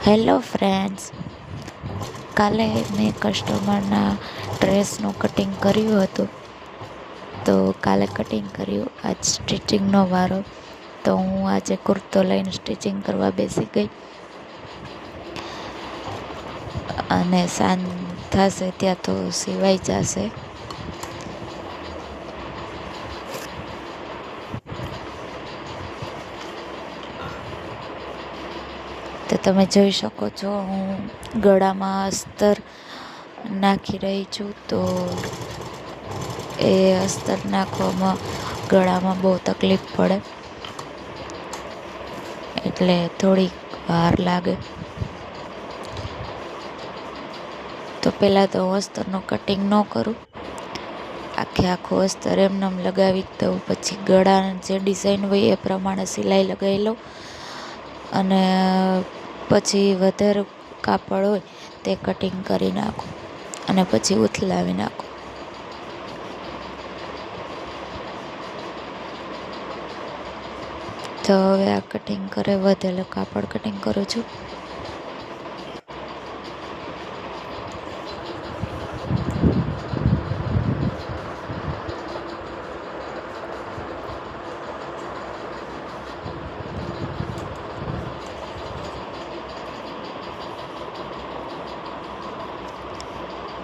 Hello friends, કાલે મેં કસ્ટમરના ડ્રેસનું cutting કર્યું હતું. તો કાલે કટિંગ કર્યું, આજ સ્ટિચિંગનો વારો. તો હું આજે કુર્તો લઈને સ્ટિચિંગ કરવા બેસી ગઈ અને સાંજ થશે ત્યાં તો સિવાઈ જશે. તો તમે જોઈ શકો છો, હું ગળામાં અસ્તર નાખી રહી છું. તો એ અસ્તર નાખવામાં ગળામાં બહુ તકલીફ પડે, એટલે થોડીક વાર લાગે. તો પહેલાં તો હું અસ્તરનું કટિંગ ન કરું, આખું અસ્તર એમનેમ લગાવી દઉં. પછી ગળાની જે ડિઝાઇન હોય એ પ્રમાણે સિલાઈ લગાવી લઉં, અને પછી વધારે કાપડ હોય તે કટિંગ કરી નાખું અને પછી ઉથલાવી નાખું. તો હવે આ કટિંગ કરે વધેલું કાપડ કટિંગ કરું છું.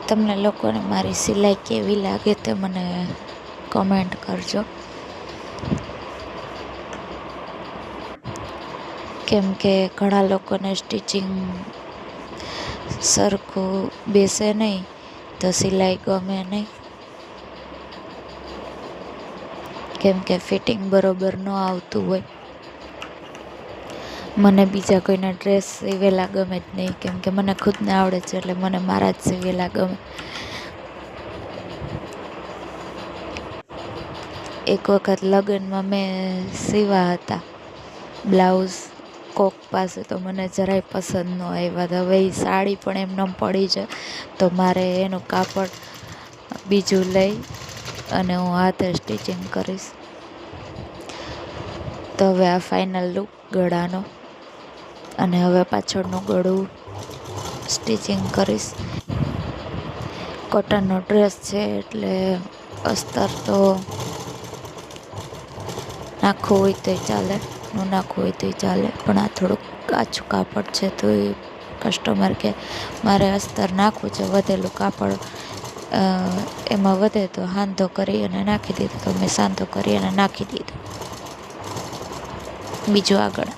તમને લોકોને મારી સિલાઈ કેવી લાગે તે મને કમેન્ટ કરજો, કેમ કે ઘણા લોકોને સ્ટિચિંગ સરખું બેસે નહીં તો સિલાઈ ગમે નહીં, કેમ કે ફિટિંગ બરોબર ન આવતું હોય. મને બીજા કોઈના ડ્રેસ સીવેલા ગમે જ નહીં, કેમ કે મને ખુદને આવડે છે, એટલે મને મારા જ સીવેલા ગમે. એક વખત લગ્નમાં મેં સીવા હતા બ્લાઉઝ કોક પાસે, તો મને જરાય પસંદ ન આવ્યા. તો હવે એ સાડી પણ એમને પડી છે, તો મારે એનું કાપડ બીજું લઈ અને હું હાથે સ્ટિચિંગ કરીશ. તો હવે આ ફાઇનલ લુક ગળાનો, અને હવે પાછળનું ગળું સ્ટિચિંગ કરીશ. કોટનનો ડ્રેસ છે એટલે અસ્તર તો નાખવું હોય તોય ચાલે, ન નાખવું હોય તોય ચાલે, પણ આ થોડુંક કાચું કાપડ છે. તો એ કસ્ટમર કે મારે અસ્તર નાખવું છે, વધેલું કાપડ એમાં વધે તો સાંધો કરી અને નાખી દીધું. તો મેં સાંધો કરી અને નાખી દીધું. બીજું આગળ